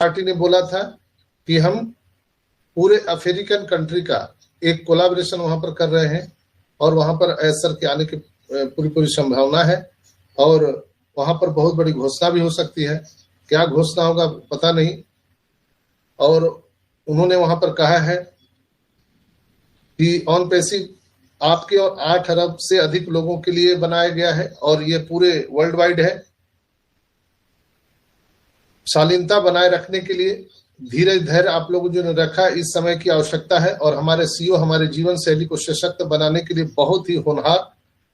Party ने बोला था कि हम पूरे अफ्रीकन कंट्री का एक कोलैबोरेशन वहां पर कर रहे हैं और वहां पर एसर के आने की पूरी संभावना है और वहां पर बहुत बड़ी घोषणा भी हो सकती है। क्या घोषणा होगा पता नहीं। और उन्होंने वहां पर कहा है कि ऑन पैसिव आपके और 8 अरब से अधिक लोगों के लिए बनाया गया है और ये पूरे वर्ल्ड वाइड है। शालीनता बनाए रखने के लिए धीरज धैर्य आप लोगों जो ने रखा इस समय की आवश्यकता है और हमारे सीईओ हमारे जीवन शैली को सशक्त बनाने के लिए बहुत ही होनहार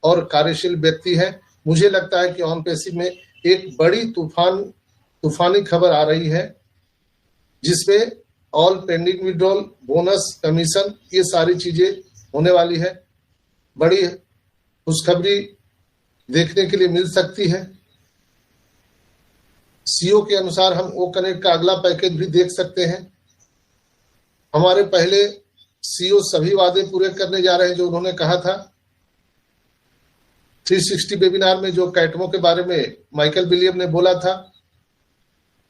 और कार्यशील व्यक्ति है। मुझे लगता है कि ऑन पैसिव में एक बड़ी तूफानी खबर आ रही है जिसमें all pending withdrawal, bonus, commission ये सारी चीजें होने वाली है। बड़ी खुशखबरी देखने के लिए मिल सकती है। सीईओ के अनुसार हम ओ कनेक्ट का अगला पैकेज भी देख सकते हैं। हमारे पहले सीईओ सभी वादे पूरे करने जा रहे हैं जो उन्होंने कहा था। 360 वेबिनार में जो कैटमो के बारे में माइकल विलियम ने बोला था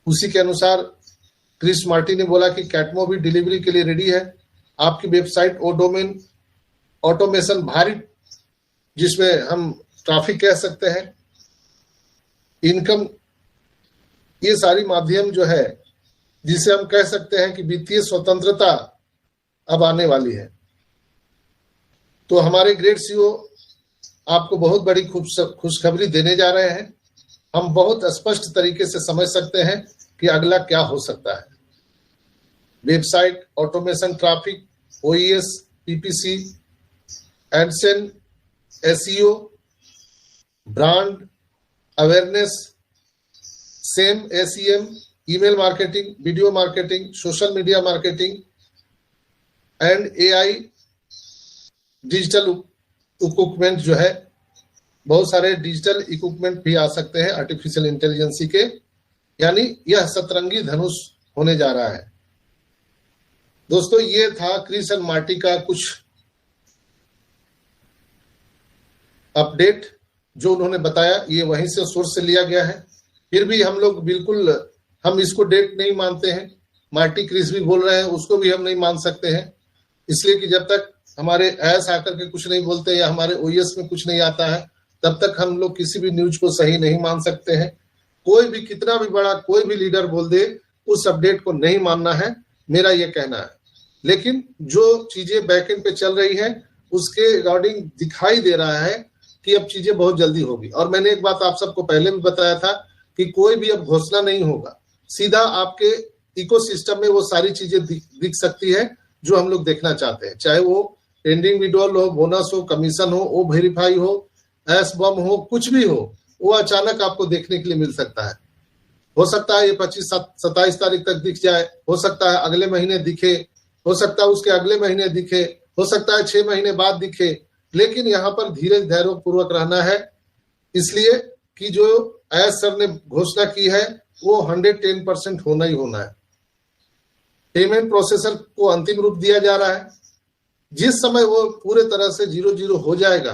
उसी के अनुसार क्रिस मार्टी ने बोला कि कैटमो भी डिलीवरी के लिए रेडी है। आपकी वेबसाइट ओ डोमेन ऑटोमेशन भारी जिसमें हम ट्रैफिक कह सकते हैं, इनकम, ये सारी माध्यम जो है जिसे हम कह सकते हैं कि वित्तीय स्वतंत्रता अब आने वाली है। तो हमारे ग्रेट सीईओ आपको बहुत बड़ी खुशखबरी देने जा रहे हैं। हम बहुत स्पष्ट तरीके से समझ सकते हैं कि अगला क्या हो सकता है। Website automation, traffic, ओईएस, PPC, AdSense, SEO, brand awareness, same SEM, email marketing, video marketing, social media marketing and AI digital equipment जो है, बहुत सारे डिजिटल इक्विपमेंट भी आ सकते हैं आर्टिफिशियल इंटेलिजेंस के। यानी यह सतरंगी धनुष होने जा रहा है। दोस्तों ये था क्रिस एंड मार्टी का कुछ अपडेट जो उन्होंने बताया, ये वहीं से सोर्स से लिया गया है। फिर भी हम लोग बिल्कुल हम इसको डेट नहीं मानते हैं। मार्टी क्रिस भी बोल रहे हैं उसको भी हम नहीं मान सकते हैं, इसलिए कि जब तक हमारे ऐस आकर के कुछ नहीं बोलते या हमारे ओएस में कुछ नहीं आता है तब तक हम लोग किसी भी न्यूज को सही नहीं मान सकते हैं। कोई भी कितना भी बड़ा कोई भी लीडर बोल दे उस अपडेट को नहीं मानना है, मेरा ये कहना है। लेकिन जो चीजें बैकएंड पे चल रही है उसके रिगार्डिंग दिखाई दे रहा है कि अब चीजें बहुत जल्दी होगी। और मैंने एक बात आप सबको पहले भी बताया था कि कोई भी अब घोषणा नहीं होगा, सीधा आपके इकोसिस्टम में वो सारी चीजें दिख सकती है जो हम लोग देखना चाहते हैं, चाहे वो पेंडिंग विड्रॉल हो, बोनस हो, कमीशन हो, ओ वेरीफाई हो, एस बम हो, कुछ भी हो, वो अचानक आपको देखने के लिए मिल सकता है। हो सकता है ये 25-27 तारीख तक दिख जाए, हो सकता है अगले महीने दिखे, हो सकता है उसके अगले महीने दिखे, हो सकता है 6 महीने बाद दिखे। लेकिन यहाँ पर धीरज धैर्य पूर्वक रहना है, इसलिए कि जो एस सर ने घोषणा की है वो 110% होना ही होना है। पेमेंट प्रोसेसर को अंतिम रूप दिया जा रहा है। जिस समय वो पूरे तरह से 0-0 हो जाएगा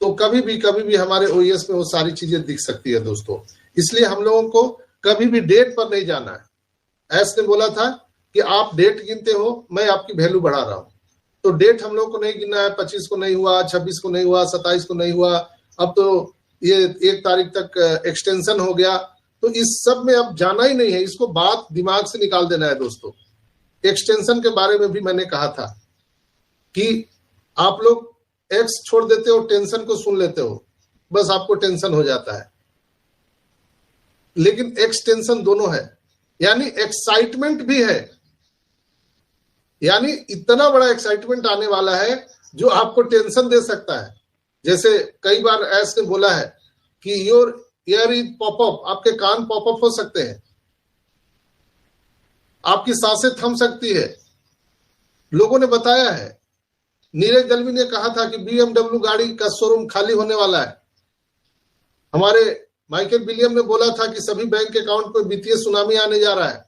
तो कभी भी हमारे ओएस में वो सारी चीजें दिख सकती है दोस्तों। इसलिए हम लोगों को कभी भी डेट पर नहीं जाना है। एस ने बोला था कि आप डेट गिनते हो, मैं आपकी वैल्यू बढ़ा रहा हूं। तो डेट हम लोग को नहीं गिनना है। 25 को नहीं हुआ, 26 को नहीं हुआ, 27 को नहीं हुआ, अब तो ये 1 तारीख तक एक्सटेंशन हो गया। तो इस सब में अब जाना ही नहीं है, इसको बात दिमाग से निकाल देना है दोस्तों। एक्सटेंशन के बारे में भी मैंने कहा था कि आप लोग एक्स छोड़ देते हो, टेंशन को सुन लेते हो, बस आपको टेंशन हो जाता है। लेकिन एक्सटेंशन दोनों है, यानी एक्साइटमेंट भी है, यानी इतना बड़ा एक्साइटमेंट आने वाला है जो आपको टेंशन दे सकता है। जैसे कई बार ऐसे बोला है कि योर ईयर इज पॉपअप, आपके कान पॉपअप हो सकते हैं, आपकी सांसें थम सकती है। लोगों ने बताया है, नीरज दलवी ने कहा था कि BMW गाड़ी का शोरूम खाली होने वाला है। हमारे माइकल विलियम ने बोला था कि सभी बैंक अकाउंट पर वित्तीय सुनामी आने जा रहा है।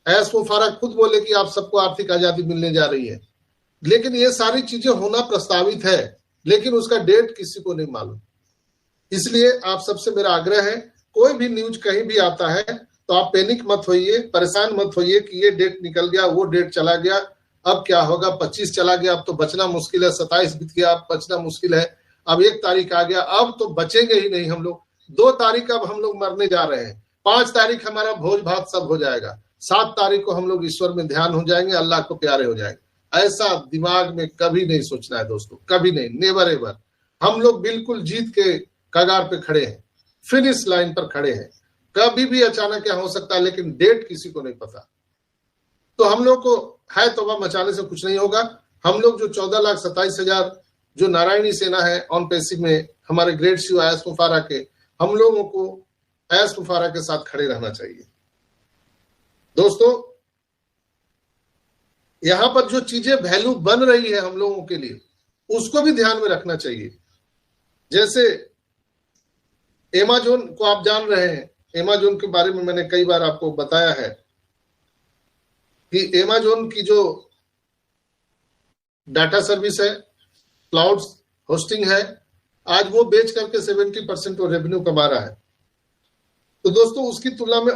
एस मुफारक खुद बोले कि आप सबको आर्थिक आजादी मिलने जा रही है। लेकिन ये सारी चीजें होना प्रस्तावित है, लेकिन उसका डेट किसी को नहीं मालूम। इसलिए आप सबसे मेरा आग्रह है, कोई भी न्यूज कहीं भी आता है तो आप पैनिक मत होइए, परेशान मत होइए कि ये डेट निकल गया, वो डेट चला गया, अब क्या होगा, 25 चला गया, अब तो बचना मुश्किल है, 27 बीत गया, अब बचना मुश्किल है, अब 1 तारीख आ गया, अब तो बचेंगे ही नहीं हम लोग, 2 तारीख अब हम लोग मरने जा रहे हैं, 5 तारीख हमारा भोज भात सब हो जाएगा, 7 तारीख को हम लोग ईश्वर में ध्यान हो जाएंगे, अल्लाह को प्यारे हो जाएंगे। ऐसा दिमाग में कभी नहीं सोचना है दोस्तों, कभी नहीं, नेवर एवर। हम लोग बिल्कुल जीत के कगार पे खड़े हैं, फिनिश लाइन पर खड़े हैं, कभी भी अचानक क्या हो सकता है, लेकिन डेट किसी को नहीं पता। तो हम लोग को है तौबा मचाने से कुछ नहीं होगा। हम लोग जो 14,27,000 जो नारायणी सेना है ऑन पैसिव में हमारे ग्रेट शिव आयस मुफारा के, हम लोगों को आयस मुफारा के साथ खड़े रहना चाहिए। दोस्तों यहां पर जो चीजें वैल्यू बन रही है हम लोगों के लिए, उसको भी ध्यान में रखना चाहिए। जैसे एमेजॉन को आप जान रहे हैं, एमेजॉन के बारे में मैंने कई बार आपको बताया है कि एमेजॉन की जो डाटा सर्विस है, क्लाउड होस्टिंग है, आज वो बेच करके 70% वो रेवेन्यू कमा रहा है। तो दोस्तों उसकी तुलना में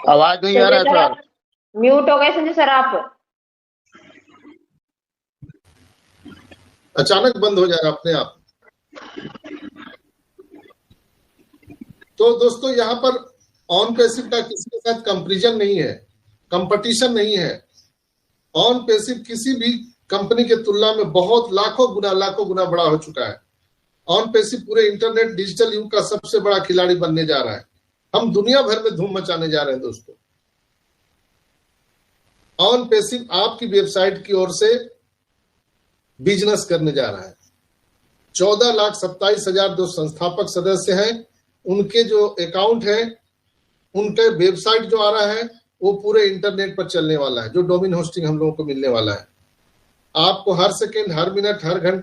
आवाज नहीं आ रहा है सर, म्यूट हो गए संजय सर आप। अचानक बंद हो जा रहा अपने आप। तो दोस्तों यहाँ पर ऑन पैसिव का किसी के साथ कंपैरिजन नहीं है, कंपटीशन नहीं है। ऑन पैसिव किसी भी कंपनी के तुलना में बहुत लाखों गुना बड़ा हो चुका है। ऑन पैसिव पूरे इंटरनेट डिजिटल युग का सबसे बड़ा खिलाड़ी बनने जा रहा है। हम दुनिया भर में धूम मचाने जा रहे हैं दोस्तों। ऑन पैसिव आपकी वेबसाइट की ओर से बिजनेस करने जा रहा है। 14,27,000 जो संस्थापक सदस्य हैं, उनके जो अकाउंट है, उनके वेबसाइट जो आ रहा है वो पूरे इंटरनेट पर चलने वाला है, जो डोमेन होस्टिंग हम लोगों को मिलने वाला है। आपको हर सेकेंड, हर मिनट, हर घंटे